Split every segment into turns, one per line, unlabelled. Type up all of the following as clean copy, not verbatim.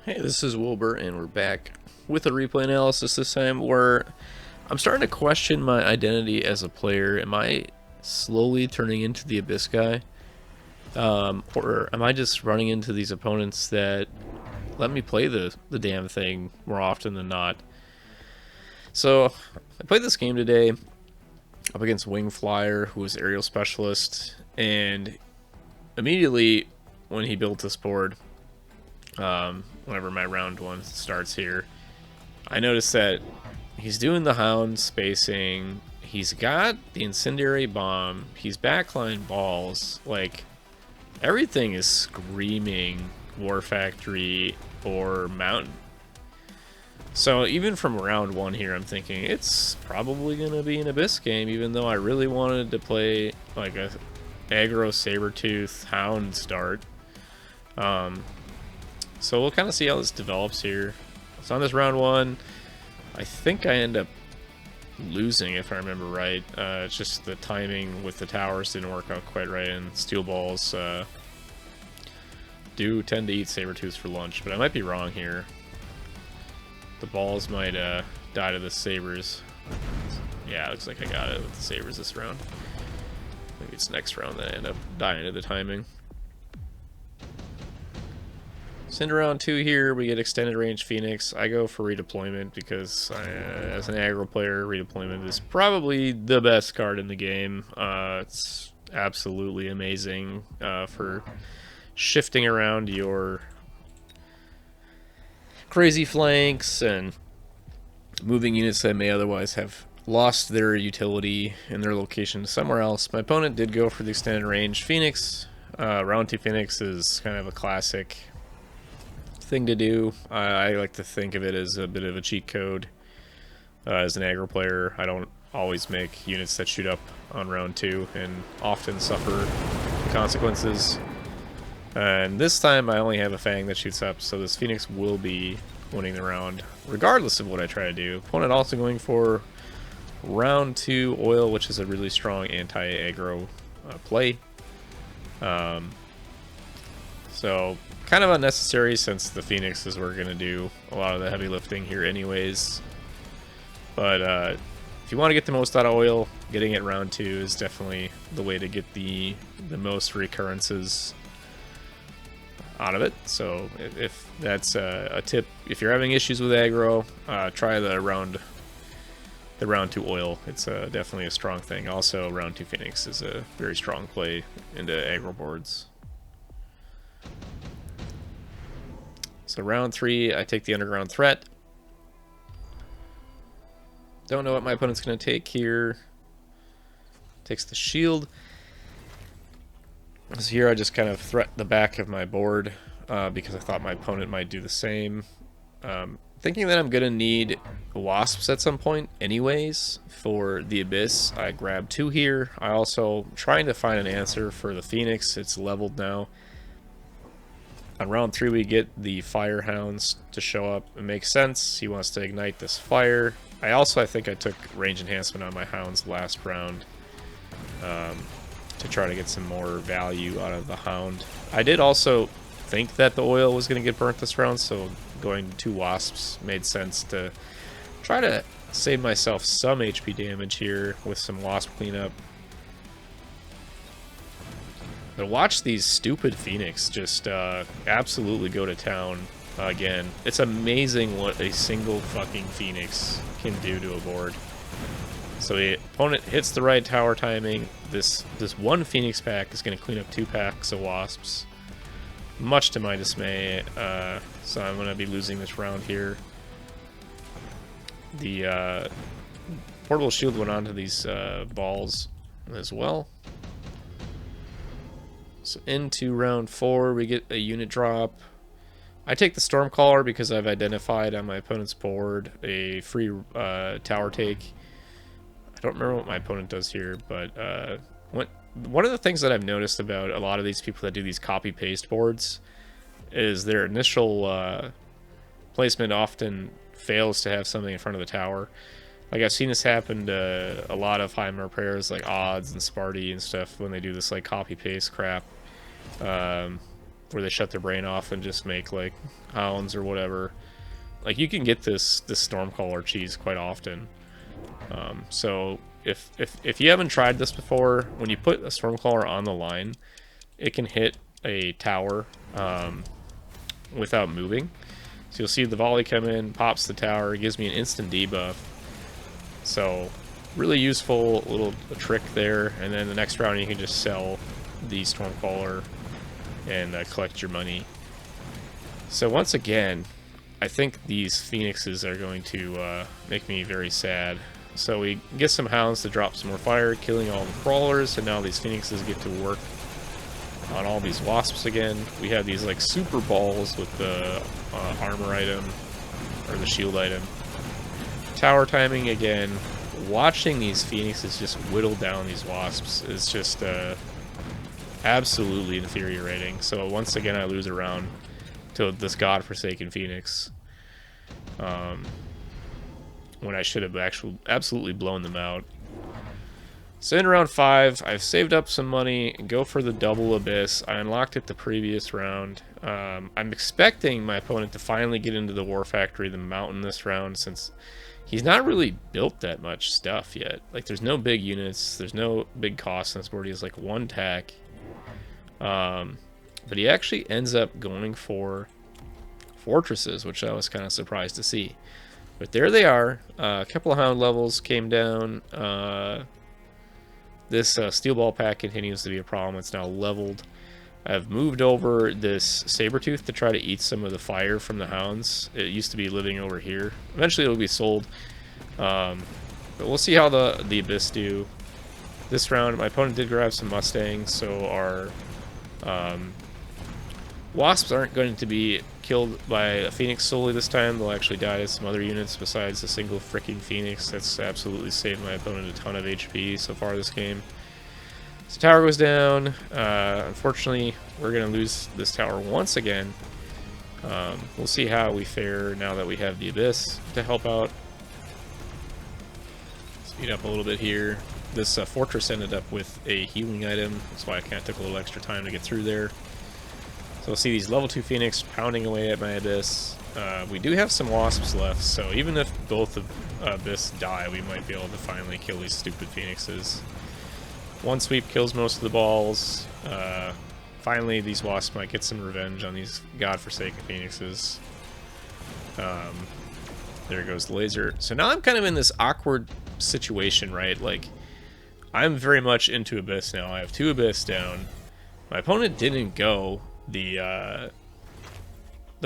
Hey, this is Wilbur, and we're back with a replay analysis this time where I'm starting to question my identity as a player. Am I slowly turning into the Abyss guy? Or am I just running into these opponents that let me play the damn thing more often than not? So, I played this game today up against Wing Flyer, who was aerial specialist, and immediately when he built this board, whenever my round one starts here, I noticed that he's doing the hound spacing. He's got the incendiary bomb. He's backline balls. Like, everything is screaming War Factory or Mountain. So even from round one here, I'm thinking it's probably going to be an Abyss game, even though I really wanted to play like a aggro Sabertooth Hound start. So we'll kind of see how this develops here. So on this round one, I think I end up losing if I remember right. It's just the timing with the towers didn't work out quite right, and steel balls do tend to eat Sabertooths for lunch, but I might be wrong here. The balls might die to the sabers. Yeah, looks like I got it with the sabers this round. Maybe it's next round that I end up dying to the timing. So in round 2 here, we get extended range Phoenix. I go for redeployment because as an aggro player, redeployment is probably the best card in the game. It's absolutely amazing for shifting around your crazy flanks and moving units that may otherwise have lost their utility and their location somewhere else. My opponent did go for the extended range Phoenix. Round 2 Phoenix is kind of a classic thing to do. I like to think of it as a bit of a cheat code. As an aggro player, I don't always make units that shoot up on round 2 and often suffer consequences. And this time I only have a Fang that shoots up, so this Phoenix will be winning the round regardless of what I try to do. Opponent also going for round 2 Oil, which is a really strong anti-aggro play. So kind of unnecessary since the Phoenixes were going to do a lot of the heavy lifting here anyways. But if you want to get the most out of Oil, getting it round 2 is definitely the way to get the most recurrences out of it. So if that's a tip, if you're having issues with aggro, try the round 2 Oil. It's definitely a strong thing. Also, round 2 Phoenix is a very strong play into aggro boards. So round 3, I take the underground threat. Don't know what my opponent's going to take here. Takes the shield. So here I just kind of threat the back of my board because I thought my opponent might do the same. Thinking that I'm going to need wasps at some point anyways for the Abyss, I grab 2 here. I also trying to find an answer for the Phoenix. It's leveled now. On round 3 we get the Fire Hounds to show up. It makes sense. He wants to ignite this fire. I think I took range enhancement on my Hounds last round to try to get some more value out of the Hound. I did also think that the Oil was going to get burnt this round, so going to 2 Wasps made sense to try to save myself some HP damage here with some Wasp cleanup. But watch these stupid Phoenix just absolutely go to town again. It's amazing what a single fucking Phoenix can do to a board. So the opponent hits the right tower timing. This one Phoenix pack is going to clean up 2 packs of Wasps, much to my dismay. So I'm going to be losing this round here. The portable shield went onto these balls as well. So into round 4, we get a unit drop. I take the Stormcaller because I've identified on my opponent's board a free tower take. I don't remember what my opponent does here, but one of the things that I've noticed about a lot of these people that do these copy-paste boards is their initial placement often fails to have something in front of the tower. Like, I've seen this happen to a lot of Heimer players like Odds and Sparty and stuff when they do this like copy-paste crap. where they shut their brain off and just make like hounds or whatever. Like you can get this Stormcaller cheese quite often. So if you haven't tried this before, when you put a Stormcaller on the line, it can hit a tower without moving. So you'll see the volley come in, pops the tower, it gives me an instant debuff. So really useful little trick there. And then the next round you can just sell the Stormcaller and collect your money. So once again, I think these Phoenixes are going to make me very sad. So we get some Hounds to drop some more fire, killing all the Crawlers, and now these Phoenixes get to work on all these Wasps again. We have these like super balls with the armor item, or the shield item. Tower timing again. Watching these Phoenixes just whittle down these Wasps is just absolutely infuriating. So once again I lose a round to this godforsaken Phoenix. When I should have actually absolutely blown them out. So in round 5, I've saved up some money and go for the double Abyss. I unlocked it the previous round. I'm expecting my opponent to finally get into the War Factory, the mountain, this round, since he's not really built that much stuff yet. Like, there's no big units, there's no big cost on this board. He has like 1 tack. But he actually ends up going for fortresses, which I was kind of surprised to see. But there they are. A couple of Hound levels came down. This Steel Ball pack continues to be a problem. It's now leveled. I've moved over this Sabertooth to try to eat some of the fire from the Hounds. It used to be living over here. Eventually it'll be sold. But we'll see how the Abyss do. This round, my opponent did grab some Mustangs, so our Wasps aren't going to be killed by a Phoenix solely this time. They'll actually die to some other units besides a single freaking Phoenix. That's absolutely saved my opponent a ton of HP so far this game. So tower goes down. Unfortunately, we're going to lose this tower once again. We'll see how we fare now that we have the Abyss to help out. Speed up a little bit here. This fortress ended up with a healing item. That's why I kind of took a little extra time to get through there. So we'll see these level 2 Phoenix pounding away at my Abyss. We do have some Wasps left, so even if both of Abyss die, we might be able to finally kill these stupid Phoenixes. One sweep kills most of the balls. Finally, these Wasps might get some revenge on these godforsaken Phoenixes. There goes the laser. So now I'm kind of in this awkward situation, right? Like, I'm very much into Abyss now. I have 2 Abyss down. My opponent didn't go the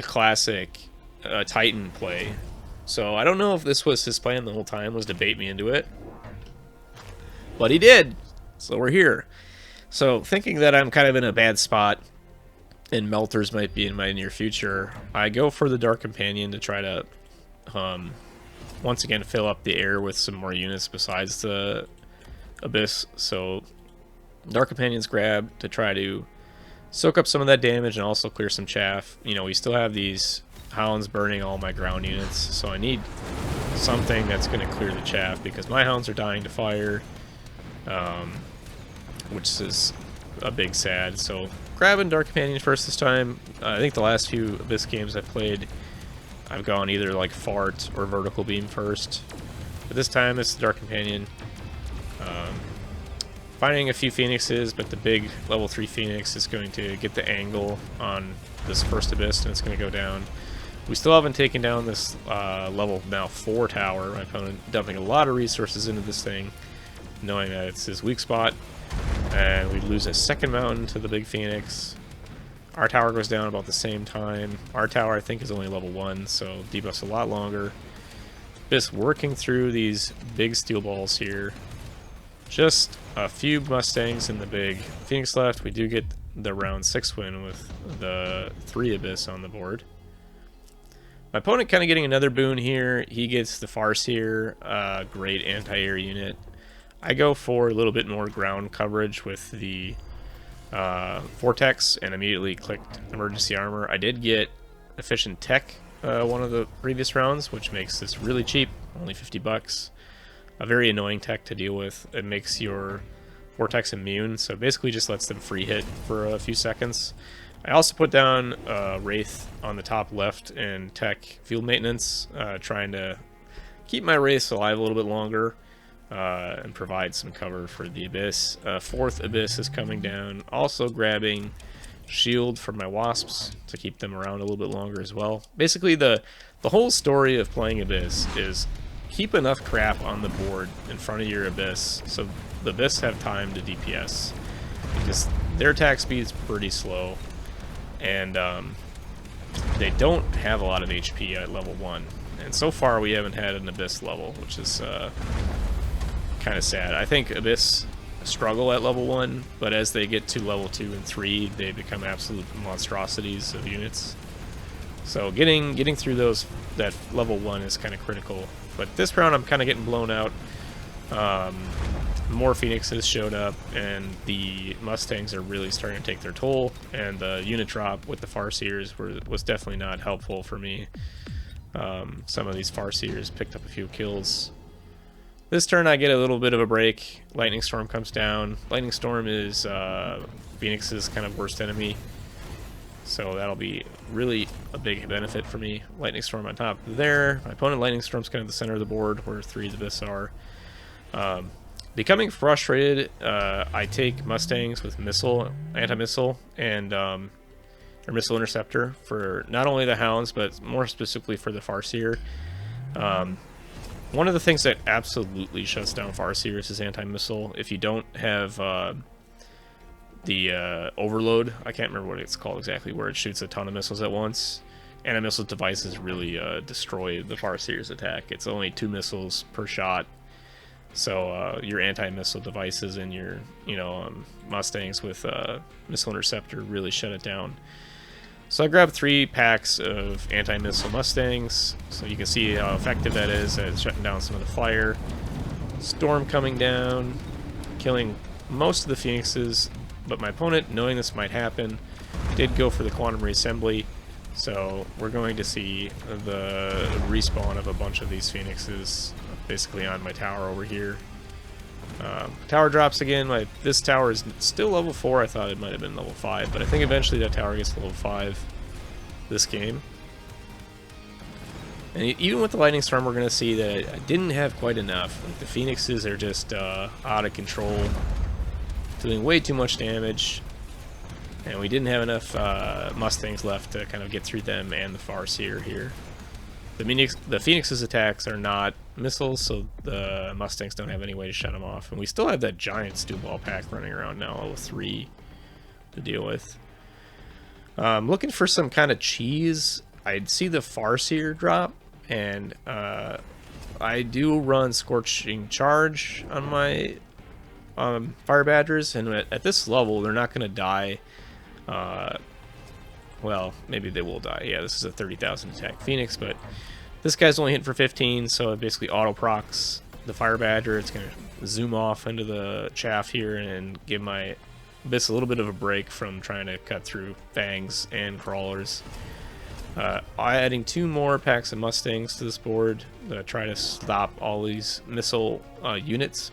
classic Titan play, so I don't know if this was his plan the whole time, was to bait me into it, but he did, so we're here. So thinking that I'm kind of in a bad spot and melters might be in my near future, I go for the Dark Companion to try to once again fill up the air with some more units besides the Abyss. So Dark Companion's grab to try to soak up some of that damage and also clear some chaff. You know, we still have these Hounds burning all my ground units, so I need something that's going to clear the chaff because my Hounds are dying to fire, which is a big sad. So grabbing Dark Companion first this time. I think the last few Abyss games I've played, I've gone either like Fart or Vertical Beam first, but this time it's the Dark Companion. Finding a few Phoenixes, but the big level 3 Phoenix is going to get the angle on this first Abyss, and it's going to go down. We still haven't taken down this level now 4 tower. My opponent dumping a lot of resources into this thing, knowing that it's his weak spot. And we lose a second mountain to the big Phoenix. Our tower goes down about the same time. Our tower, I think, is only level 1, so debuffs a lot longer. Just working through these big steel balls here. Just a few Mustangs and the big Phoenix left. We do get the round 6 win with the 3 Abyss on the board. My opponent kind of getting another boon here. He gets the Farseer, great anti-air unit. I go for a little bit more ground coverage with the Vortex and immediately clicked Emergency Armor. I did get Efficient Tech one of the previous rounds, which makes this really cheap, only 50 bucks. A very annoying tech to deal with. It makes your Vortex immune, so basically just lets them free hit for a few seconds. I also put down Wraith on the top left and tech field maintenance, trying to keep my Wraiths alive a little bit longer and provide some cover for the Abyss. Fourth Abyss is coming down, also grabbing shield for my Wasps to keep them around a little bit longer as well. Basically, the whole story of playing Abyss is keep enough crap on the board in front of your Abyss so the Abyss have time to DPS, because their attack speed is pretty slow, and they don't have a lot of HP at level 1. And so far we haven't had an Abyss level, which is kind of sad. I think Abyss struggle at level 1, but as they get to level 2 and 3, they become absolute monstrosities of units. So getting through that level 1 is kind of critical. But this round I'm kind of getting blown out. More Phoenixes showed up, and the Mustangs are really starting to take their toll, and the unit drop with the Farseers was definitely not helpful for me. Some of these Farseers picked up a few kills. This turn I get a little bit of a break. Lightning Storm comes down. Lightning Storm is Phoenix's kind of worst enemy, so that'll be really a big benefit for me. Lightning Storm on top there. My opponent Lightning Storm's kind of the center of the board where 3 of the Abyss are. Becoming frustrated, I take Mustangs with missile, anti-missile, and or missile interceptor for not only the Hounds, but more specifically for the Farseer. One of the things that absolutely shuts down Farseers is anti-missile. If you don't have the overload, I can't remember what it's called exactly, where it shoots a ton of missiles at once. Anti-missile devices really destroy the Farseer's attack. It's only 2 missiles per shot. So your anti-missile devices and your, Mustangs with missile interceptor really shut it down. So I grabbed 3 packs of anti-missile Mustangs, so you can see how effective that is at shutting down some of the fire. Storm coming down, killing most of the Phoenixes, but my opponent, knowing this might happen, did go for the Quantum Reassembly. So we're going to see the respawn of a bunch of these Phoenixes basically on my tower over here. Tower drops again. This tower is still level 4. I thought it might have been level 5, but I think eventually that tower gets to level 5 this game. And even with the Lightning Storm, we're going to see that I didn't have quite enough. The Phoenixes are just out of control, doing way too much damage. And we didn't have enough Mustangs left to kind of get through them and the Farseer here. The Phoenix's attacks are not missiles, so the Mustangs don't have any way to shut them off. And we still have that giant stew ball pack running around now, level 3, to deal with. Looking for some kind of cheese. I'd see the Farseer drop, and I do run Scorching Charge on my Fire Badgers, and at this level, they're not going to die. Well, maybe they will die. Yeah, this is a 30,000 attack Phoenix, but this guy's only hitting for 15, so it basically auto-procs the Fire Badger. It's going to zoom off into the chaff here and give my Abyss a little bit of a break from trying to cut through Fangs and Crawlers. Adding 2 more packs of Mustangs to this board to try to stop all these missile units.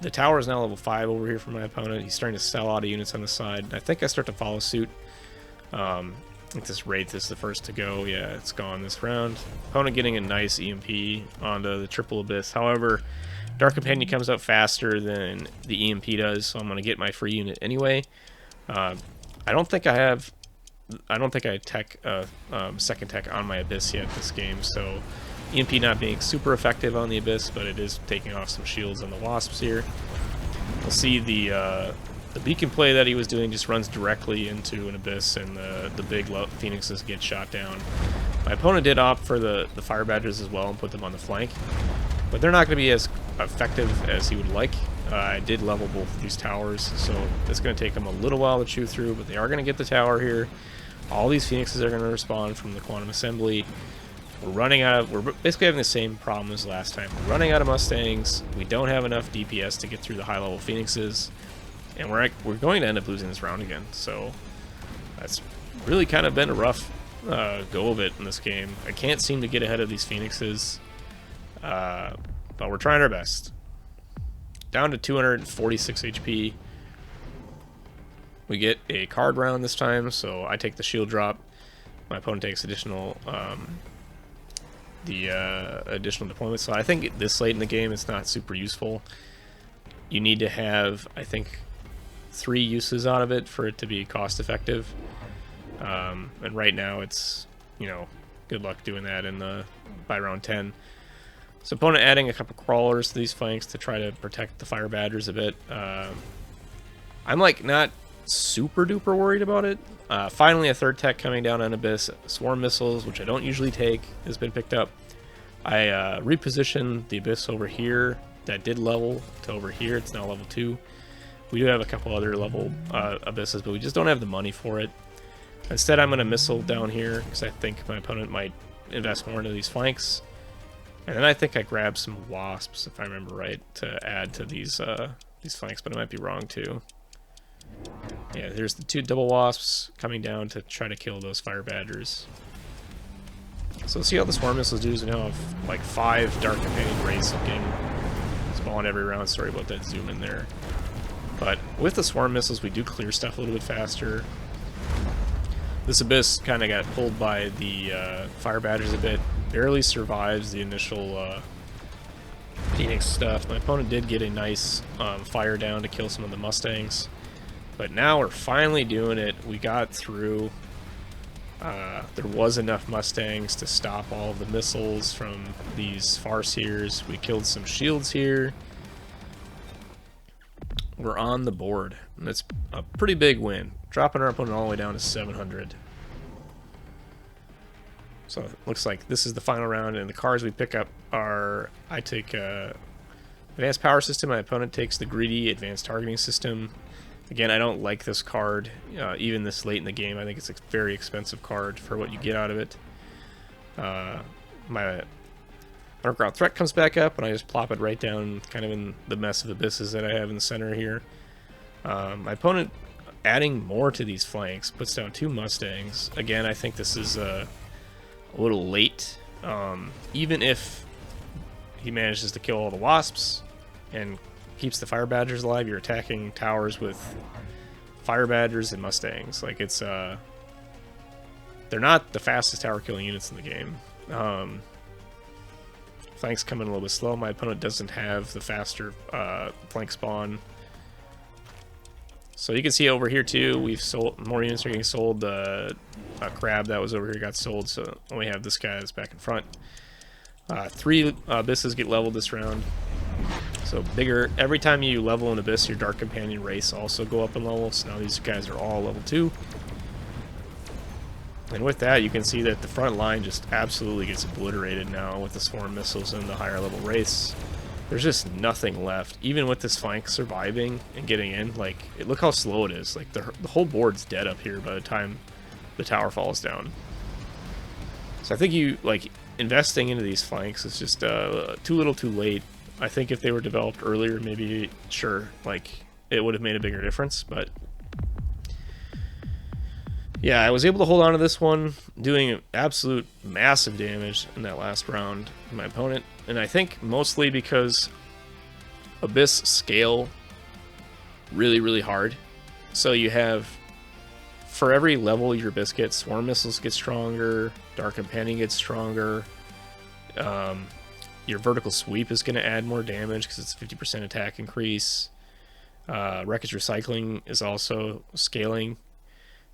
The tower is now level 5 over here for my opponent. He's starting to sell out of units on the side. I think I start to follow suit. I think this Wraith is the first to go. Yeah, it's gone this round. Opponent getting a nice EMP onto the triple Abyss. However, Dark Companion comes out faster than the EMP does, so I'm going to get my free unit anyway. I don't think I tech second tech on my Abyss yet this game, so EMP not being super effective on the Abyss, but it is taking off some shields on the Wasps here. We'll see the beacon play that he was doing just runs directly into an Abyss, and the big Phoenixes get shot down. My opponent did opt for the Fire Badgers as well and put them on the flank, but they're not going to be as effective as he would like. I did level both of these towers, so it's going to take them a little while to chew through, but they are going to get the tower here. All these Phoenixes are going to respond from the Quantum Assembly. We're basically having the same problem as last time. We're running out of Mustangs. We don't have enough DPS to get through the high-level Phoenixes, and we're going to end up losing this round again. So that's really kind of been a rough go of it in this game. I can't seem to get ahead of these Phoenixes, but we're trying our best. Down to 246 HP. We get a card round this time, so I take the shield drop. My opponent takes additional additional deployment. So I think this late in the game it's not super useful. You need to have, I think, 3 uses out of it for it to be cost effective. And right now it's, you know, good luck doing that by round 10. So opponent adding a couple crawlers to these flanks to try to protect the fire badgers a bit. I'm like not super duper worried about it. Finally, a third tech coming down on Abyss. Swarm missiles, which I don't usually take, has been picked up. I repositioned the Abyss over here. That did level to over here. It's now level 2. We do have a couple other level Abysses, but we just don't have the money for it. Instead, I'm going to missile down here because I think my opponent might invest more into these flanks. And then I think I grab some wasps, if I remember right, to add to these flanks, but I might be wrong too. Yeah, there's the 2 double wasps coming down to try to kill those fire badgers. So let's see how the swarm missiles do. We now have like 5 dark companion wraiths getting spawned every round. Sorry about that zoom in there. But with the swarm missiles, we do clear stuff a little bit faster. This Abyss kind of got pulled by the fire badgers a bit. Barely survives the initial Phoenix stuff. My opponent did get a nice fire down to kill some of the Mustangs. But now we're finally doing it. We got through. There was enough Mustangs to stop all of the missiles from these Farseers. We killed some shields here. We're on the board. And it's a pretty big win. Dropping our opponent all the way down to 700. So it looks like this is the final round, and the cards we pick up are, I take Advanced Power System, my opponent takes the Greedy Advanced Targeting System. Again, I don't like this card, even this late in the game. I think it's a very expensive card for what you get out of it. My Underground Threat comes back up, and I just plop it right down, kind of in the mess of abysses that I have in the center here. My opponent, adding more to these flanks, puts down 2 Mustangs. Again, I think this is a little late. Even if he manages to kill all the wasps and keeps the fire badgers alive, you're attacking towers with fire badgers and mustangs. Like, it's they're not the fastest tower killing units in the game. Flanks come in a little bit slow. My opponent doesn't have the faster flank spawn. So you can see over here too, we've sold more units are getting sold. The crab that was over here got sold, so we have this guy that's back in front. 3 abysses get leveled this round. So bigger. Every time you level an abyss, your Dark Companion race also go up in level. So now these guys are all level 2. And with that, you can see that the front line just absolutely gets obliterated now with the swarm missiles and the higher level wraiths. There's just nothing left. Even with this flank surviving and getting in, like, look how slow it is. Like, the whole board's dead up here by the time the tower falls down. So I think investing into these flanks is just too little too late. I think if they were developed earlier, maybe, sure, like, it would have made a bigger difference, but yeah, I was able to hold on to this one, doing absolute massive damage in that last round to my opponent. And I think mostly because Abyss scale really, really hard. So you have, for every level your Abyss gets, Swarm Missiles get stronger, Dark Companion gets stronger. Your Vertical Sweep is going to add more damage because it's a 50% attack increase. Wreckage Recycling is also scaling.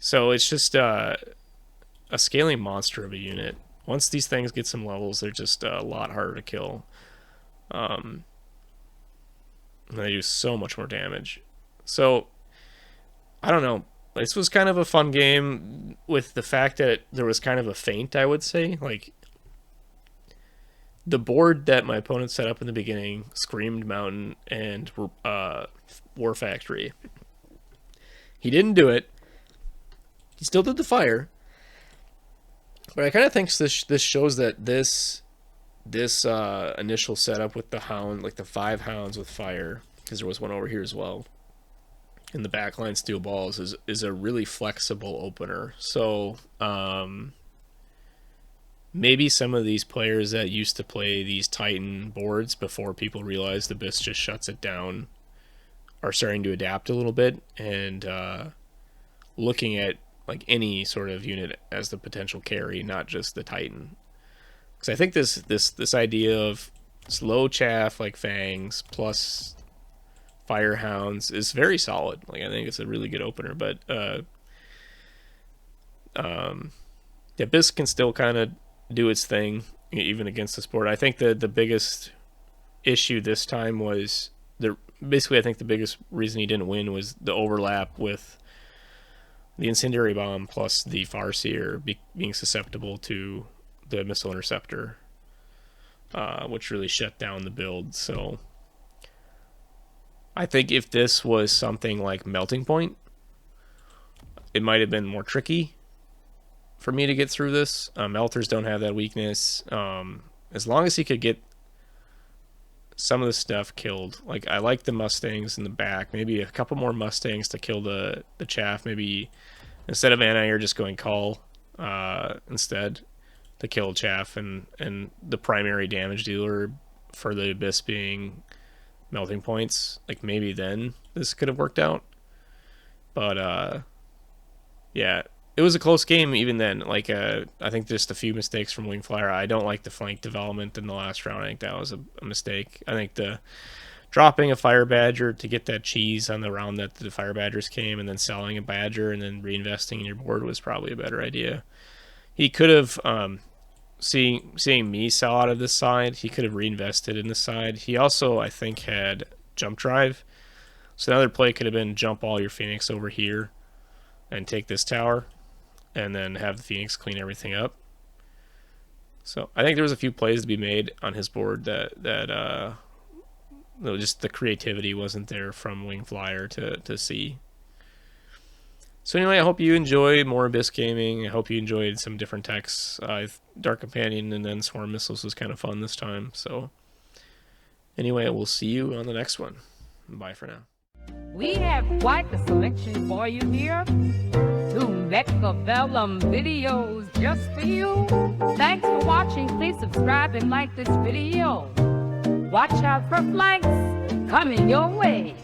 So it's just a scaling monster of a unit. Once these things get some levels, they're just a lot harder to kill. And they do so much more damage. So, I don't know. This was kind of a fun game with the fact that there was kind of a feint, I would say. Like, the board that my opponent set up in the beginning, Screamed Mountain and War Factory. He didn't do it. He still did the fire, but I kind of think this shows that this initial setup with the hound, like the 5 hounds with fire, because there was one over here as well, and the backline steel balls is a really flexible opener. So maybe some of these players that used to play these Titan boards before people realized the Abyss just shuts it down are starting to adapt a little bit, and looking at like any sort of unit as the potential carry, not just the Titan. Because I think this idea of slow chaff like Fangs plus Firehounds is very solid. Like I think it's a really good opener, but the Abyss can still kind of do its thing even against the sport. I think the biggest issue this time was basically I think the biggest reason he didn't win was the overlap with the Incendiary Bomb plus the Farseer being susceptible to the Missile Interceptor, which really shut down the build. So I think if this was something like Melting Point, it might have been more tricky for me to get through this. Melters don't have that weakness. As long as he could get some of the stuff killed. Like I like the Mustangs in the back. Maybe a couple more Mustangs to kill the chaff. Maybe instead of anti-air, just going call instead to kill chaff, and the primary damage dealer for the Abyss being Melting Points. Like maybe then this could have worked out. But yeah, it was a close game even then. Like I think just a few mistakes from Wing Flyer. I don't like the flank development in the last round. I think that was a mistake. I think the dropping a Fire Badger to get that cheese on the round that the Fire Badgers came, and then selling a Badger and then reinvesting in your board was probably a better idea. He could have seeing me sell out of this side, he could have reinvested in this side. He also, I think, had Jump Drive. So another play could have been jump all your Phoenix over here and take this tower, and then have the Phoenix clean everything up. So I think there was a few plays to be made on his board that just the creativity wasn't there from Wing Flyer to see. So anyway, I hope you enjoy more Abyss gaming. I hope you enjoyed some different techs. Dark Companion and then Swarm Missiles was kind of fun this time. So anyway, we'll see you on the next one. Bye for now.
We have quite the selection for you here. 2 Mechabellum videos just for you. Thanks for watching. Please subscribe and like this video. Watch out for flanks coming your way.